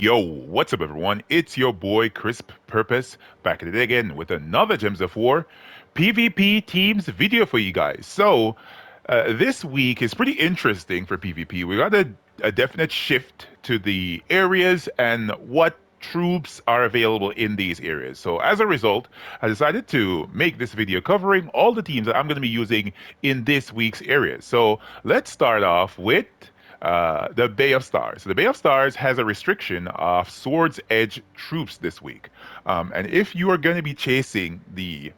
Yo, what's up, everyone? It's your boy CrispPurpose back at it again with another Gems of War PvP teams video for you guys. This week is pretty interesting for PvP. We got a definite shift to the areas and what troops are available in these areas. So, as a result, I decided to make this video covering all the teams that I'm going to be using in this week's areas. So, let's start off with the Bay of Stars. So the Bay of Stars has a restriction of Swords Edge troops this week. And if you are going to be chasing the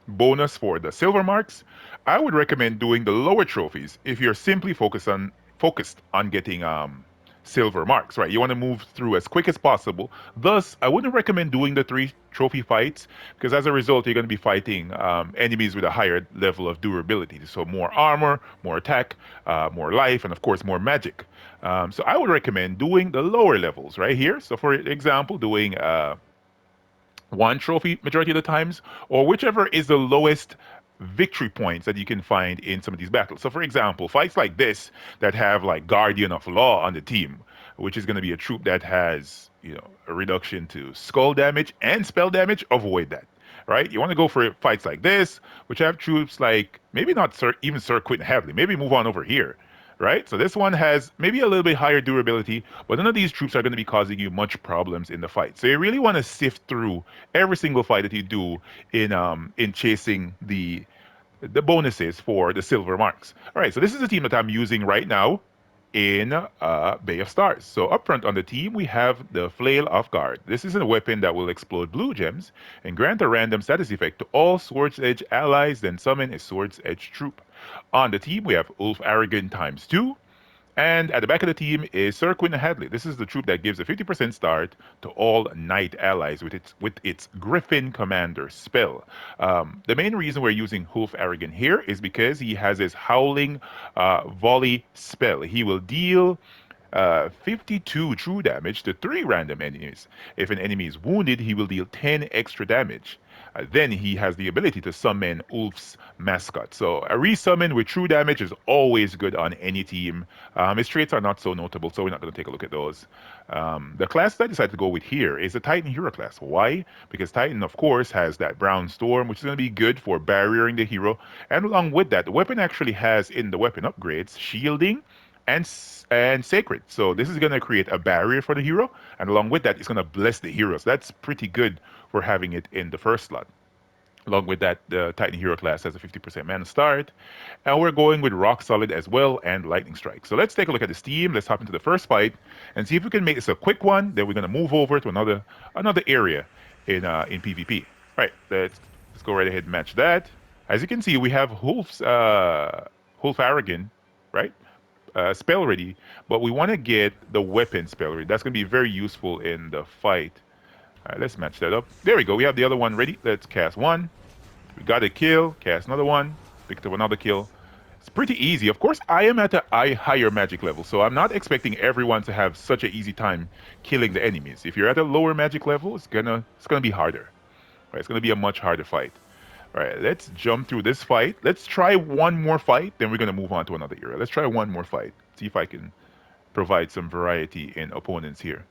bonus for the silver marks, I would recommend doing the lower trophies if you're simply focused on getting silver marks, right? You want to move through as quick as possible. Thus, I wouldn't recommend doing the three trophy fights because as a result, you're going to be fighting enemies with a higher level of durability. So more armor, more attack, more life, and of course more magic. So I would recommend doing the lower levels right here. So for example, doing one trophy majority of the times, or whichever is the lowest victory points that you can find in some of these battles. So, for example, fights like this that have like Guardian of Law on the team, which is going to be a troop that has, a reduction to skull damage and spell damage, avoid that. Right? You want to go for fights like this, which have troops like maybe not even Sir Quentin heavily. Maybe move on over here, right? So this one has maybe a little bit higher durability, but none of these troops are going to be causing you much problems in the fight. So you really want to sift through every single fight that you do in chasing the bonuses for the silver marks. All right, so this is the team that I'm using right now in Bay of Stars. So up front on the team, we have the Flail of Guard. This is a weapon that will explode blue gems and grant a random status effect to all Swords Edge allies, then summon a Swords Edge troop. On the team, we have Ulf Arrogant times 2, and at the back of the team is Sir Quinn Hadley. This is the troop that gives a 50% start to all knight allies with its Griffin Commander spell. The main reason we're using Hulf Arrogant here is because he has his Howling Volley spell. He will deal 52 true damage to 3 random enemies. If an enemy is wounded, he will deal 10 extra damage. Then he has the ability to summon Ulf's mascot. So a resummon with true damage is always good on any team. His traits are not so notable, so we're not going to take a look at those. The class that I decided to go with here is the Titan Hero class. Why? Because Titan, of course, has that Brown Storm, which is going to be good for barriering the hero. And along with that, the weapon actually has in the weapon upgrades shielding and sacred. So this is going to create a barrier for the hero, and along with that, it's going to bless the heroes. That's pretty good for having it in the first slot. Along with that, the Titan Hero class has a 50% mana start, and we're going with Rock Solid as well and Lightning Strike. So let's take a look at this team. Let's hop into the first fight and see if we can make this a quick one. Then we're going to move over to another area in PvP. All right, let's go right ahead and match that. As you can see, we have Hulf Arrogant, right? Spell ready, but we want to get the weapon spell ready. That's going to be very useful in the fight. All right, let's match that up. There we go. We have the other one ready. Let's cast one. We got a kill. Cast another one. Picked up another kill. It's pretty easy. Of course, I am at a higher magic level, so I'm not expecting everyone to have such an easy time killing the enemies. If you're at a lower magic level, it's gonna be harder. Right? It's gonna be a much harder fight. All right, let's jump through this fight. Let's try one more fight, then we're gonna move on to another area. Let's try one more fight. See if I can provide some variety in opponents here.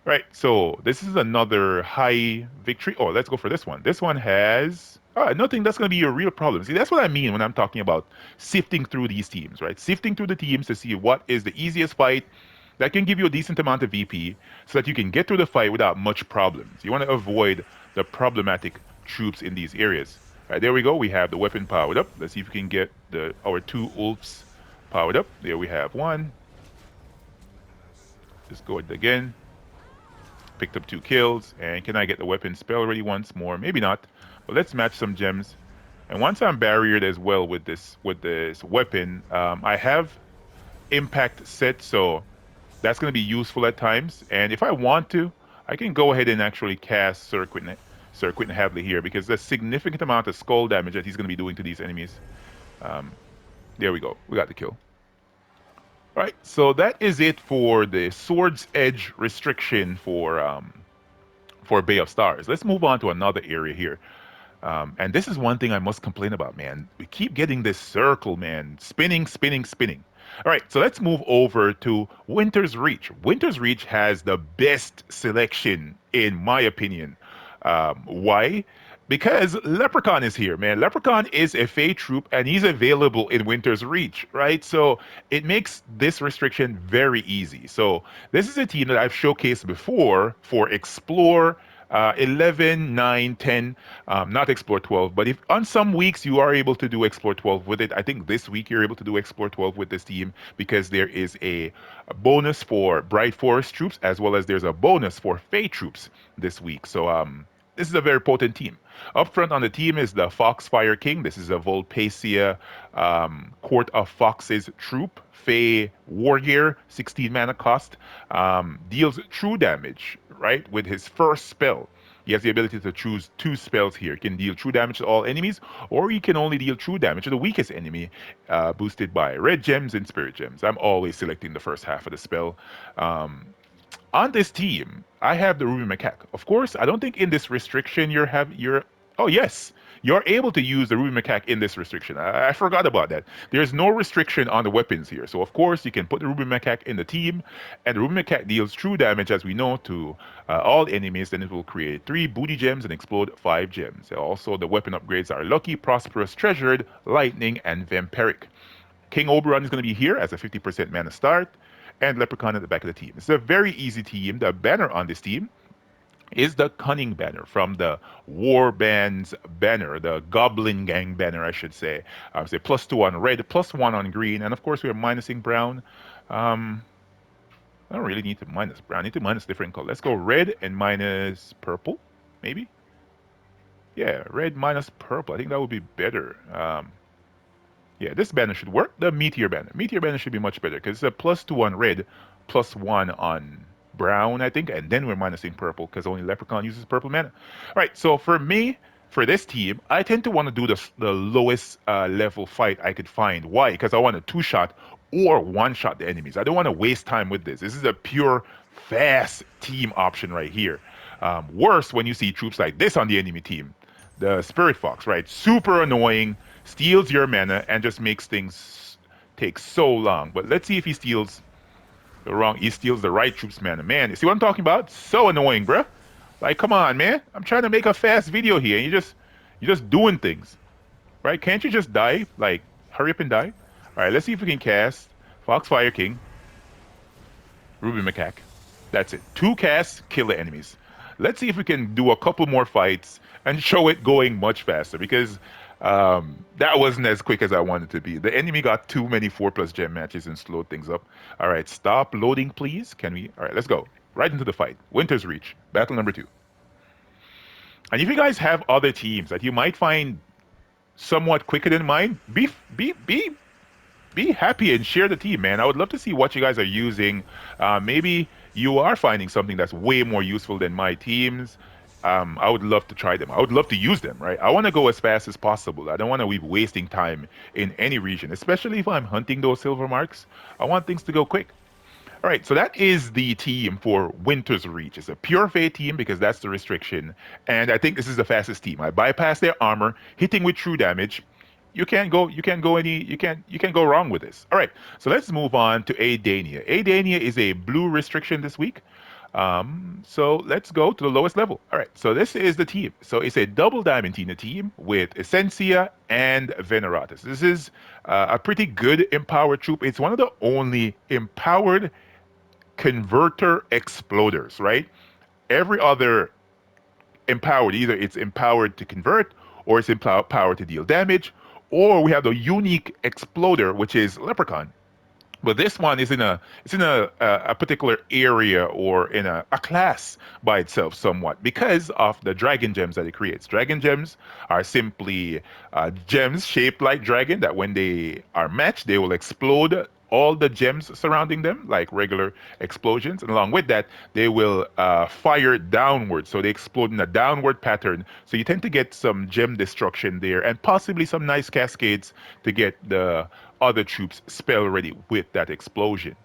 Right, so this is another high victory. Oh, let's go for this one. This one has nothing that's going to be a real problem. See, that's what I mean when I'm talking about sifting through these teams, right? Sifting through the teams to see what is the easiest fight that can give you a decent amount of VP so that you can get through the fight without much problems. You want to avoid the problematic troops in these areas. All right, there we go. We have the weapon powered up. Let's see if we can get our 2 Ulfs powered up. There we have one. Just go ahead again. Picked up 2 kills, and can I get the weapon spell ready once more? Maybe not, but let's match some gems. And once I'm barriered as well with this weapon, I have impact set, so that's going to be useful at times. And if I want to, I can go ahead and actually cast Sir Quentin Hadley here because there's a significant amount of skull damage that he's going to be doing to these enemies. There we go. We got the kill. All right, so that is it for the Swords Edge restriction for Bay of Stars. Let's move on to another area here. And this is one thing I must complain about, man. We keep getting this circle, man. Spinning, spinning, spinning. All right, so let's move over to Winter's Reach. Winter's Reach has the best selection, in my opinion. Why? Because Leprechaun is here, man. Leprechaun is a Fey troop and he's available in Winter's Reach, right? So it makes this restriction very easy. So this is a team that I've showcased before for Explore 11, 9, 10, not Explore 12. But if on some weeks you are able to do Explore 12 with it, I think this week you're able to do Explore 12 with this team because there is a bonus for Bright Forest troops as well as there's a bonus for Fey troops this week. So this is a very potent team. Up front on the team is the Foxfire King. This is a Volpacia Court of Foxes troop. Fey Wargear, 16 mana cost. Deals true damage, right, with his first spell. He has the ability to choose two spells here. He can deal true damage to all enemies, or he can only deal true damage to the weakest enemy, boosted by red gems and spirit gems. I'm always selecting the first half of the spell. On this team, I have the Ruby Macaque. Of course, I don't think in this restriction you're. Oh yes, you're able to use the Ruby Macaque in this restriction. I forgot about that. There's no restriction on the weapons here, so of course you can put the Ruby Macaque in the team, and the Ruby Macaque deals true damage, as we know, to all enemies. Then it will create 3 booty gems and explode 5 gems. Also, the weapon upgrades are Lucky, Prosperous, Treasured, Lightning, and Vampiric. King Oberon is going to be here as a 50% mana start, and Leprechaun at the back of the team. It's a very easy team. The banner on this team is the Cunning banner from the War Bands banner, the Goblin Gang banner, I should say. I would say +2 on red, +1 on green, and of course we are minusing brown. I don't really need to minus brown. I need to minus different color. Let's go red and minus purple, maybe. Yeah, red minus purple. I think that would be better. Yeah, this banner should work. The Meteor banner. Meteor banner should be much better because it's a +2 on red, +1 on brown, I think, and then we're minusing purple because only Leprechaun uses purple mana. All right, so for me, for this team, I tend to want to do the lowest level fight I could find. Why? Because I want a 2-shot or 1-shot the enemies. I don't want to waste time with this. This is a pure fast team option right here. Worse when you see troops like this on the enemy team. The Spirit Fox, right? Super annoying, steals your mana, and just makes things take so long. But let's see if he steals he steals the right troops mana. Man, you see what I'm talking about? So annoying, bruh. Like, come on, man. I'm trying to make a fast video here, and you're just doing things. Right? Can't you just die? Like, hurry up and die? Alright, let's see if we can cast Foxfire King, Ruby Macaque. That's it. 2 casts, kill the enemies. Let's see if we can do a couple more fights and show it going much faster because that wasn't as quick as I wanted to be. The enemy got too many 4+ gem matches and slowed things up. All right, stop loading, please. Can we? All right, let's go. Right into the fight. Winter's Reach, battle number 2. And if you guys have other teams that you might find somewhat quicker than mine, be happy and share the team, man. I would love to see what you guys are using. Maybe you are finding something that's way more useful than my teams. I would love to try them. I would love to use them, right? I want to go as fast as possible. I don't want to be wasting time in any region, especially if I'm hunting those silver marks. I want things to go quick. All right, so that is the team for Winter's Reach. It's a pure Fey team because that's the restriction, and I think this is the fastest team. I bypass their armor, hitting with true damage. You can't go wrong with this. All right, so let's move on to Aidania. Aidania is a blue restriction this week. So let's go to the lowest level. All right, so this is the team. So it's a double Diamantina team with Essentia and Veneratus. This is a pretty good empowered troop. It's one of the only empowered converter exploders, right? Every other empowered, either it's empowered to convert or it's empowered to deal damage, or we have the unique exploder, which is Leprechaun. But this one is in a particular area or in a class by itself somewhat because of the dragon gems that it creates. Dragon gems are simply gems shaped like dragon that when they are matched, they will explode all the gems surrounding them like regular explosions. And along with that, they will fire downward. So they explode in a downward pattern. So you tend to get some gem destruction there and possibly some nice cascades to get the other troops spell ready with that explosion.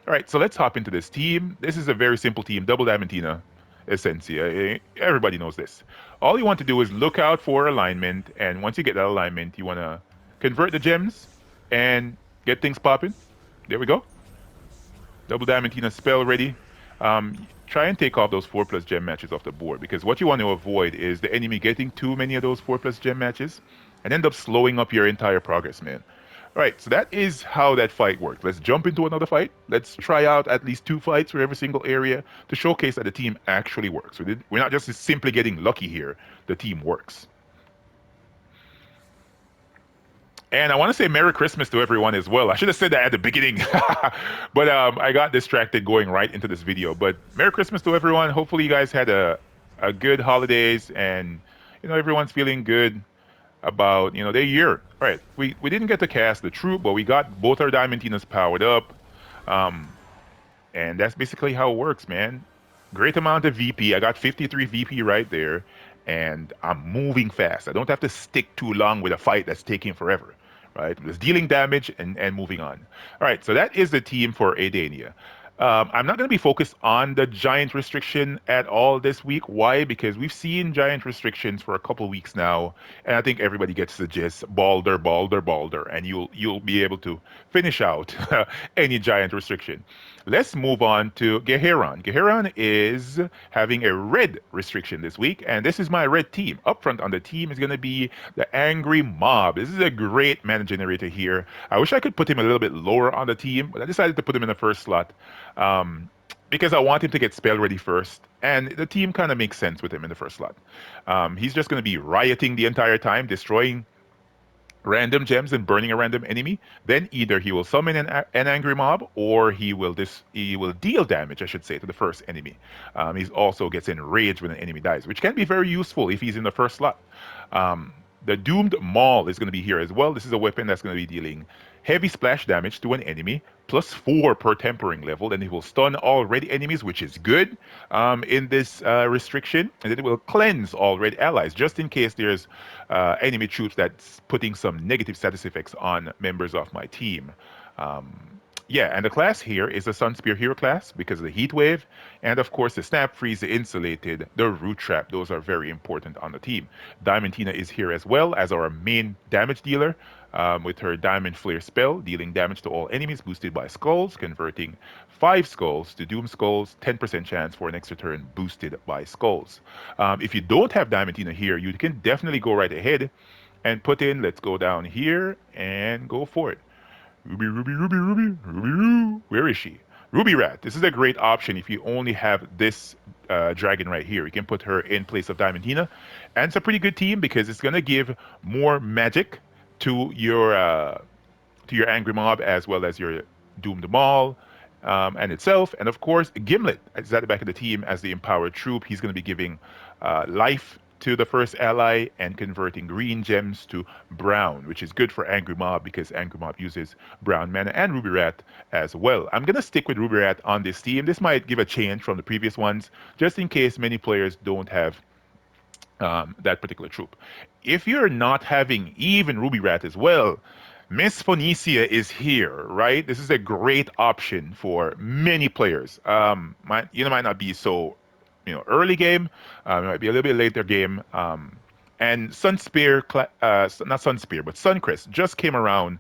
All right, so let's hop into this team. This is a very simple team, double Diamantina, Essentia. Everybody knows this. All you want to do is look out for alignment, and once you get that alignment, you want to convert the gems and get things popping. There we go. Double Diamantina spell ready. Try and take off those 4 plus gem matches off the board because what you want to avoid is the enemy getting too many of those 4 plus gem matches and end up slowing up your entire progress, man. All right, so that is how that fight worked. Let's jump into another fight. Let's try out at least 2 fights for every single area to showcase that the team actually works. We're not just simply getting lucky here, the team works. And I want to say Merry Christmas to everyone as well. I should have said that at the beginning, but I got distracted going right into this video. But Merry Christmas to everyone. Hopefully, you guys had a good holidays, and everyone's feeling good about their year. All right, we didn't get to cast the troop, but we got both our Diamantinas powered up. Um, and that's basically how it works, man. Great amount of VP. I got 53 VP right there, and I'm moving fast. I don't have to stick too long with a fight that's taking forever, right? Just dealing damage and moving on. All right, so that is the team for Aidania. I'm not going to be focused on the giant restriction at all this week. Why? Because we've seen giant restrictions for a couple weeks now, and I think everybody gets the gist. Balder, balder, balder, and you'll be able to finish out any giant restriction. Let's move on to Geheran. Geheran is having a red restriction this week, and this is my red team. Up front on the team is going to be the Angry Mob. This is a great mana generator here. I wish I could put him a little bit lower on the team, but I decided to put him in the first slot because I want him to get spell ready first, and the team kind of makes sense with him in the first slot. He's just going to be rioting the entire time, destroying random gems and burning a random enemy. Then either he will summon an angry mob, or he will deal damage, I should say, to the first enemy. He also gets enraged when an enemy dies, which can be very useful if he's in the first slot. The Doomed Maul is going to be here as well. This is a weapon that's going to be dealing heavy splash damage to an enemy, +4 per tempering level, and it will stun already enemies, which is good in this restriction. And then it will cleanse already allies, just in case there's enemy troops that's putting some negative status effects on members of my team. Yeah, and the class here is the Sunspear Hero class because of the Heat Wave, and of course the Snap Freeze, the Insulated, the Root Trap. Those are very important on the team. Diamantina is here as well as our main damage dealer with her Diamond Flare spell, dealing damage to all enemies boosted by skulls, converting 5 skulls to Doom Skulls, 10% chance for an extra turn boosted by skulls. If you don't have Diamantina here, you can definitely go right ahead and put in, let's go down here and go for it. Ruby, Ruby, Ruby, Ruby, Ruby, Roo. Where is she? Ruby Rat. This is a great option if you only have this dragon right here. You can put her in place of Diamantina. And it's a pretty good team because it's going to give more magic to your Angry Mob as well as your Doomed Maul and itself. And of course, Gimlet is at the back of the team as the empowered troop. He's going to be giving life to the first ally and converting green gems to brown, which is good for Angry Mob because Angry Mob uses brown mana, and Ruby Rat as well. I'm going to stick with Ruby Rat on this team. This might give a change from the previous ones, just in case many players don't have that particular troop. If you're not having even Ruby Rat as well, Miss Phoenicia is here, right? This is a great option for many players. Might not be so early game. It might be a little bit later game. And Sunspear, not Sunspear, but Suncrest just came around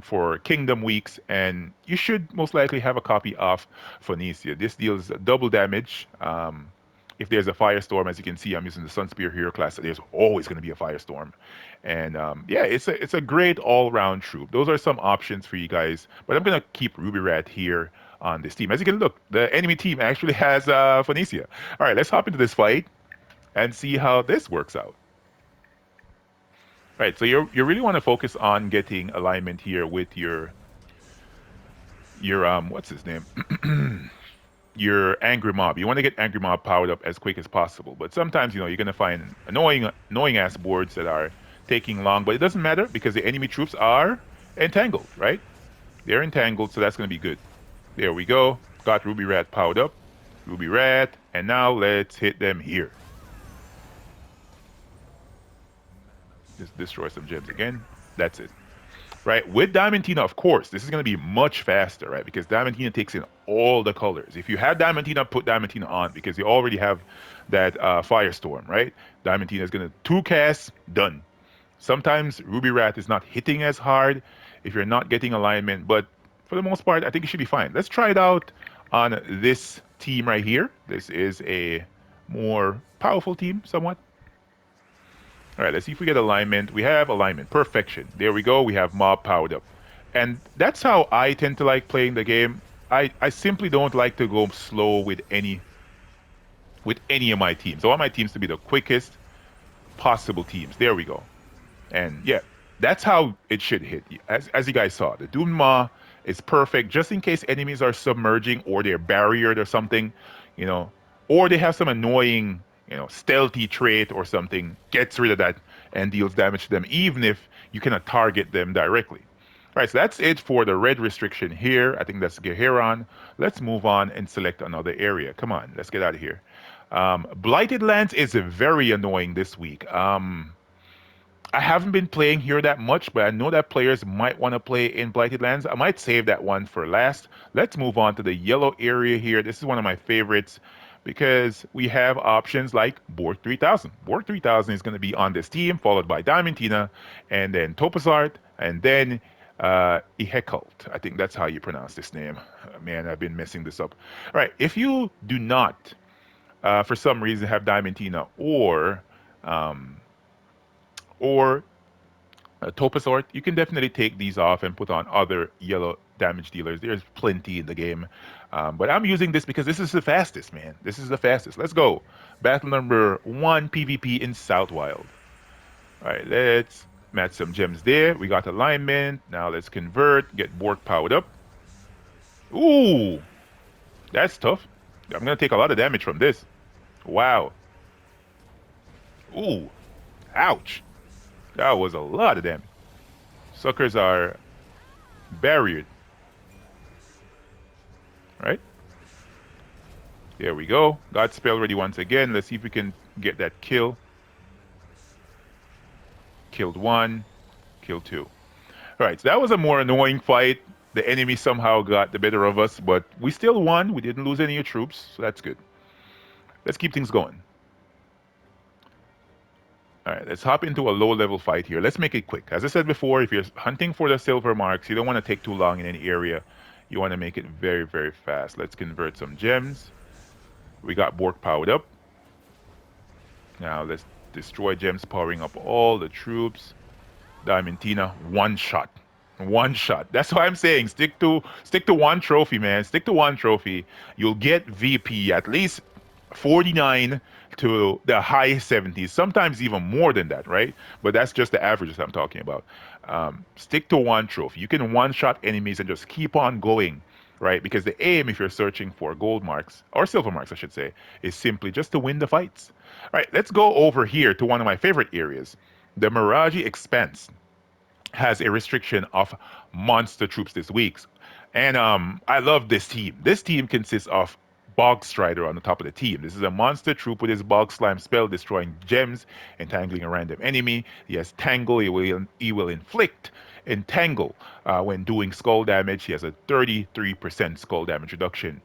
for Kingdom Weeks, and you should most likely have a copy of Phoenicia. This deals double damage. If there's a firestorm, as you can see, I'm using the Sunspear Hero class. So there's always going to be a firestorm, and yeah, it's a great all-round troop. Those are some options for you guys, but I'm going to keep Ruby Rat here on this team. As you can look, the enemy team actually has Phoenicia. All right, let's hop into this fight and see how this works out. All right, so you really want to focus on getting alignment here with your what's his name? Your Angry Mob. You want to get Angry Mob powered up as quick as possible. But sometimes, you're going to find annoying ass boards that are taking long, but it doesn't matter because the enemy troops are entangled, right? They're entangled, so that's going to be good. There we go. Got Ruby Rat powered up. Ruby Rat, and now let's hit them here. Just destroy some gems again. That's it. Right, with Diamantina, of course, this is going to be much faster, right? Because Diamantina takes in all the colors. If you have Diamantina, put Diamantina on because you already have that Firestorm, right? Diamantina is going to 2 casts, done. Sometimes Ruby Rat is not hitting as hard if you're not getting alignment, but for the most part, I think it should be fine. Let's try it out on this team right here. This is a more powerful team, somewhat. All right, let's see if we get alignment. We have alignment, perfection. There we go. We have mob powered up. And that's how I tend to like playing the game. I simply don't like to go slow with any of my teams. I want my teams to be the quickest possible teams. There we go. And yeah, that's how it should hit. As you guys saw, the Dunma is perfect just in case enemies are submerging or they're barriered or something, you know, or they have some annoying, stealthy trait or something, gets rid of that and deals damage to them, even if you cannot target them directly. All right, so that's it for the red restriction here. I think that's Geheran. Let's move on and select another area. Come on, let's get out of here. Blighted Lands is very annoying this week. I haven't been playing here that much, but I know that players might want to play in Blighted Lands. I might save that one for last. Let's move on to the yellow area here. This is one of my favorites because we have options like Borg 3000. Borg 3000 is going to be on this team, followed by Diamantina, and then Topazart, and then Ihekalt. I think that's how you pronounce this name. Man, I've been messing this up. All right, if you do not, for some reason, have Diamantina um, or Topazort, you can definitely take these off and put on other yellow damage dealers. There's plenty in the game. But I'm using this because this is the fastest, man. This is the fastest. Let's go. Battle number 1 PvP in Southwild. All right, let's match some gems there. We got alignment. Now let's convert, get Bork powered up. Ooh, that's tough. I'm going to take a lot of damage from this. Wow. Ooh, ouch. That was a lot of damage. Suckers are barriered. Right? There we go. Got spell ready once again. Let's see if we can get that kill. Killed one, killed two. All right, so that was a more annoying fight. The enemy somehow got the better of us, but we still won. We didn't lose any of your troops, so that's good. Let's keep things going. All right, let's hop into a low-level fight here. Let's make it quick. As I said before, if you're hunting for the silver marks, you don't want to take too long in any area. You want to make it very, very fast. Let's convert some gems. We got Bork powered up. Now let's destroy gems, powering up all the troops. Diamantina, one shot. One shot. That's why I'm saying stick to one trophy, man. Stick to one trophy. You'll get VP at least 49 to the high 70s, sometimes even more than that, right? But that's just the averages I'm talking about. Stick to one trophy. You can one shot enemies and just keep on going, right? Because the aim, if you're searching for gold marks, or silver marks, I should say, is simply just to win the fights. All right, let's go over here to one of my favorite areas, the Maraji Expanse has a restriction of monster troops this week. And I love this team. This team consists of Bog Strider on the top of the team. This is a monster troop with his Bog Slime spell, destroying gems, entangling a random enemy. He has Tangle. He will inflict Entangle when doing skull damage. He has a 33% skull damage reduction.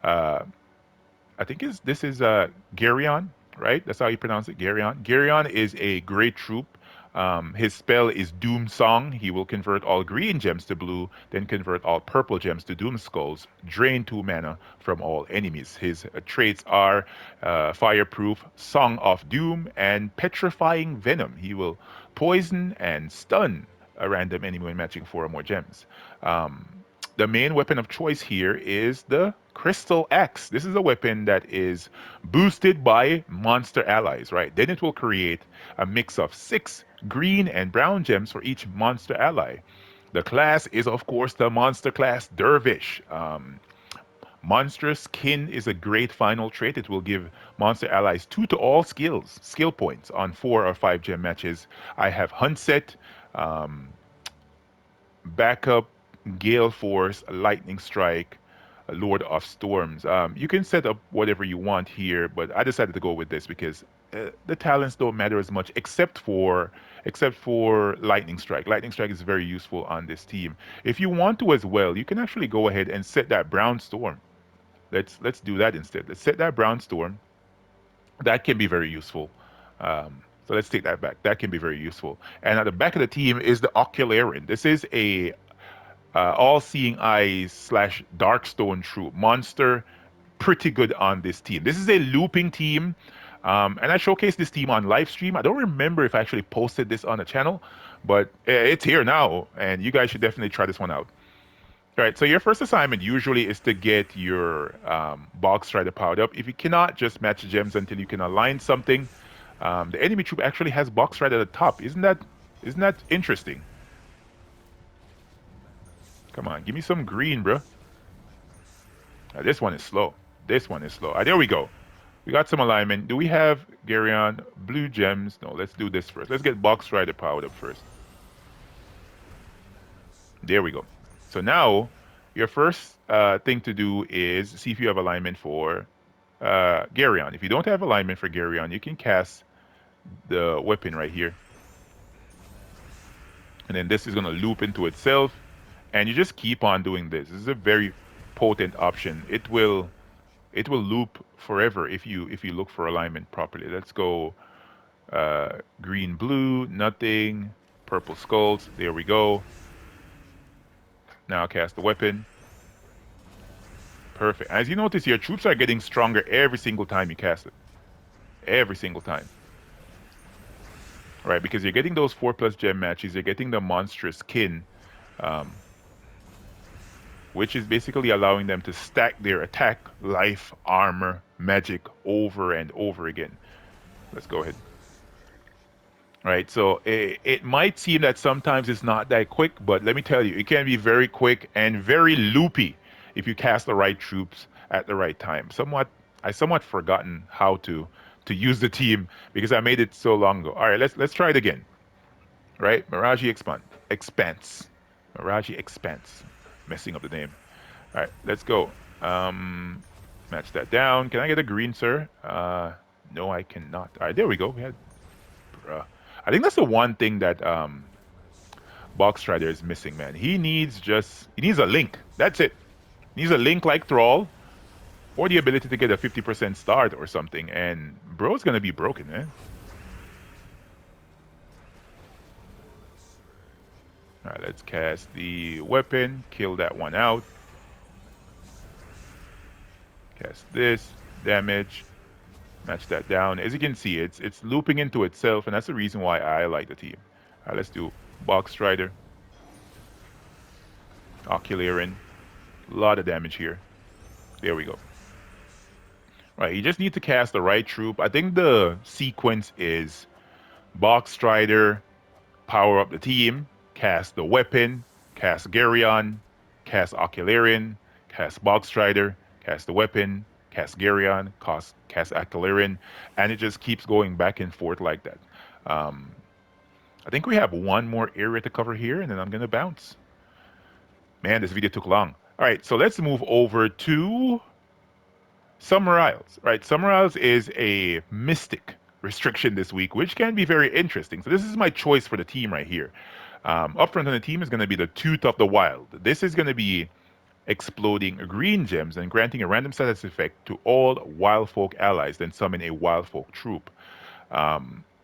Uh, I think this is Geheran, right? That's how you pronounce it, Geheran. Geheran is a great troop. His spell is Doom Song. He will convert all green gems to blue, then convert all purple gems to Doom Skulls, drain 2 mana from all enemies. His traits are Fireproof, Song of Doom, and Petrifying Venom. He will poison and stun a random enemy when matching 4 or more gems. Um, the main weapon of choice here is the Crystal Axe. This is a weapon that is boosted by monster allies, right? Then it will create a mix of 6 green and brown gems for each monster ally. The class is, of course, the monster class Dervish. Monstrous Skin is a great final trait. It will give monster allies 2 to all skill points on 4 or 5 gem matches. I have Hunt Set, um, Backup, Gale Force, Lightning Strike, Lord of Storms. You can set up whatever you want here, but I decided to go with this because the talents don't matter as much, except for Lightning Strike. Lightning Strike is very useful on this team. If you want to as well, you can actually go ahead and set that Brown Storm. Let's do that instead. Let's set that Brown Storm. That can be very useful. So let's take that back. That can be very useful. And at the back of the team is the Ocularian. This is a all-seeing eyes slash darkstone troop monster, pretty good on this team. This is a looping team, and I showcased this team on live stream. I don't remember if I actually posted this on the channel, but it's here now, and you guys should definitely try this one out. All right, so your first assignment usually is to get your box strider powered up. If you cannot, just match gems until you can align something. The enemy troop actually has box strider at the top. Isn't that interesting? Come on, give me some green, bro. This one is slow. This one is slow. There we go. We got some alignment. Do we have Geheran blue gems? No, let's do this first. Let's get box rider powered up first. There we go. So now your first thing to do is see if you have alignment for Geheran. If you don't have alignment for Geheran, you can cast the weapon right here. And then this is going to loop into itself. And you just keep on doing this. This is a very potent option. It will loop forever if you look for alignment properly. Let's go green blue, nothing, purple skulls. There we go. Now cast the weapon. Perfect. As you notice, your troops are getting stronger every single time you cast it. Every single time. Right, because you're getting those 4+ gem matches, you're getting the monstrous kin, which is basically allowing them to stack their attack, life, armor, magic over and over again. Let's go ahead. Right, so it might seem that sometimes it's not that quick, but let me tell you, it can be very quick and very loopy if you cast the right troops at the right time. I somewhat forgotten how to use the team because I made it so long ago. All right, let's try it again. Right, Maraji Expanse. Maraji Expanse. Messing up the name. All right, let's go. Match that down. Can I get a green, sir? No, I cannot. All right, there we go. We had. I think that's the one thing that Box Strider is missing, man. He needs a link. That's it. He needs a link like Thrall, or the ability to get a 50% start or something, and bro's gonna be broken, man. All right, let's cast the weapon, kill that one out. Cast this, damage, match that down. As you can see, it's looping into itself, and that's the reason why I like the team. All right, let's do Box Strider, Ocularian. A lot of damage here. There we go. Right, you just need to cast the right troop. I think the sequence is Box Strider, power up the team, cast the weapon, cast Geheran, cast Ocularian, cast Box Strider, cast the weapon, cast Geheran, cast Ocularian, and it just keeps going back and forth like that. I think we have one more area to cover here, and then I'm gonna bounce. Man, this video took long. All right, so let's move over to Summer Isles. Right, Summer Isles is a mystic restriction this week, which can be very interesting. So this is my choice for the team right here. Up front on the team is going to be the Tooth of the Wild. This is going to be exploding green gems and granting a random status effect to all wild folk allies, then summon a wild folk troop.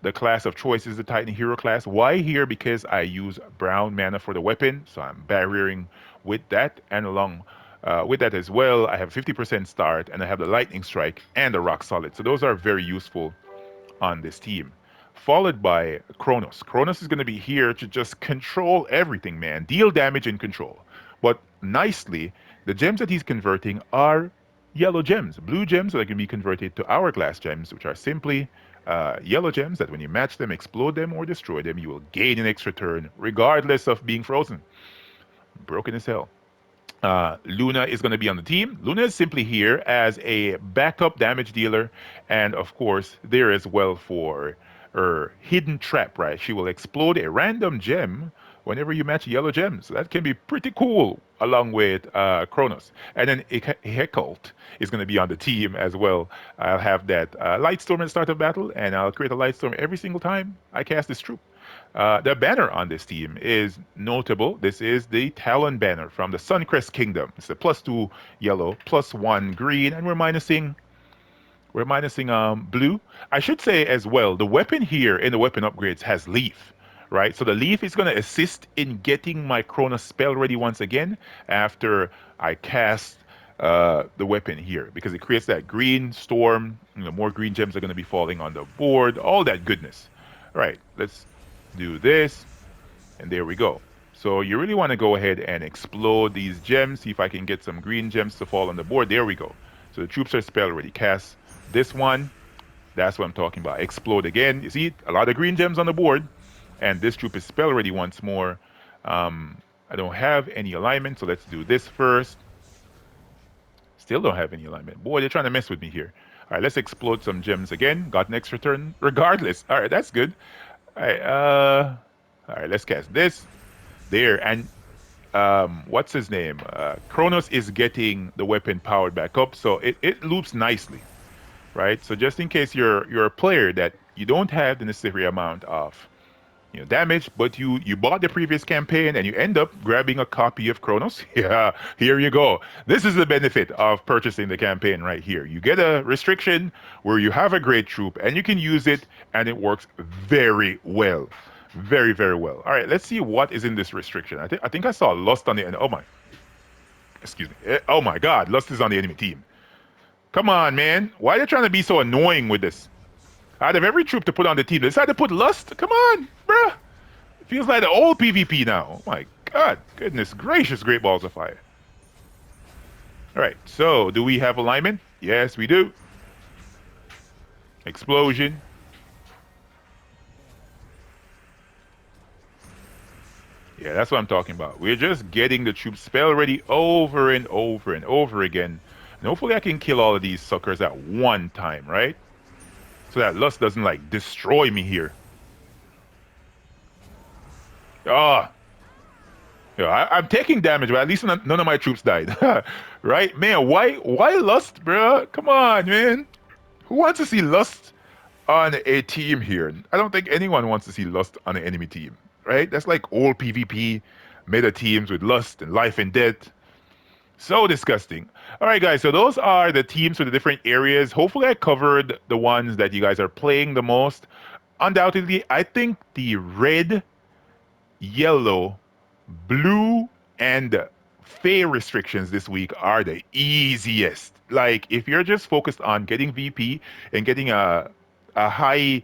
The class of choice is the Titan Hero class. Why here? Because I use brown mana for the weapon, so I'm barriering with that, and along with that as well, I have 50% start, and I have the Lightning Strike and the Rock Solid. So those are very useful on this team. Followed by Kronos. Kronos is going to be here to just control everything, man. Deal damage and control. But nicely, the gems that he's converting are yellow gems. Blue gems that can be converted to hourglass gems, which are simply yellow gems that when you match them, explode them, or destroy them, you will gain an extra turn, regardless of being frozen. Broken as hell. Luna is going to be on the team. Luna is simply here as a backup damage dealer, and of course, there as well for her hidden trap, right? She will explode a random gem whenever you match yellow gems. So that can be pretty cool, along with Kronos. And then Hekult is going to be on the team as well. I'll have that Lightstorm at the start of battle, and I'll create a Lightstorm every single time I cast this troop. The banner on this team is notable. This is the Talon banner from the Suncrest Kingdom. It's a +2 yellow, +1 green, and we're minusing blue. I should say as well, the weapon here in the weapon upgrades has leaf, right? So the leaf is going to assist in getting my Chronos spell ready once again after I cast the weapon here, because it creates that green storm. More green gems are going to be falling on the board, all that goodness. All right, let's do this, and there we go. So you really want to go ahead and explode these gems, see if I can get some green gems to fall on the board. There we go. So the troops are spell ready. Cast this one. That's what I'm talking about. Explode again. You see, a lot of green gems on the board. And this troop is spell ready once more. I don't have any alignment, so let's do this first. Still don't have any alignment. Boy, they're trying to mess with me here. All right, let's explode some gems again. Got an extra turn regardless. All right, that's good. All right, let's cast this. There, and what's his name? Kronos is getting the weapon powered back up, so it loops nicely, right? So just in case you're a player that you don't have the necessary amount of damage, but you bought the previous campaign and you end up grabbing a copy of Kronos. Yeah, here you go. This is the benefit of purchasing the campaign right here. You get a restriction where you have a great troop and you can use it, and it works very well. Very, very well. All right, let's see what is in this restriction. I think I saw Lust on the end. Oh my, excuse me. Oh my God, Lust is on the enemy team. Come on, man. Why are you trying to be so annoying with this? Out of every troop to put on the team, they decided to put Lust? Come on, bruh. It feels like the old PvP now. Oh my God. Goodness gracious, great balls of fire. All right, so do we have alignment? Yes, we do. Explosion. Yeah, that's what I'm talking about. We're just getting the troops spell ready over and over and over again. And hopefully I can kill all of these suckers at one time, right? So that Lust doesn't like destroy me here. Ah. I'm taking damage, but at least none of my troops died. Right? Man, why Lust, bro? Come on, man. Who wants to see Lust on a team here? I don't think anyone wants to see Lust on an enemy team, right? That's like old PvP meta teams with Lust and Life and Death. So disgusting. All right, guys, so those are the teams for the different areas. Hopefully I covered the ones that you guys are playing the most. Undoubtedly, I think the red, yellow, blue, and Fey restrictions this week are the easiest. Like, if you're just focused on getting VP and getting a high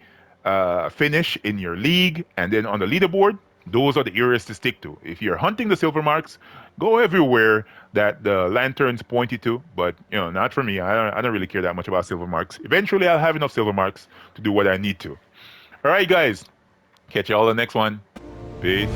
finish in your league and then on the leaderboard, those are the areas to stick to. If you're hunting the silver marks, go everywhere that the lanterns point you to. But not for me. I don't really care that much about silver marks. Eventually, I'll have enough silver marks to do what I need to. All right, guys. Catch you all in the next one. Peace.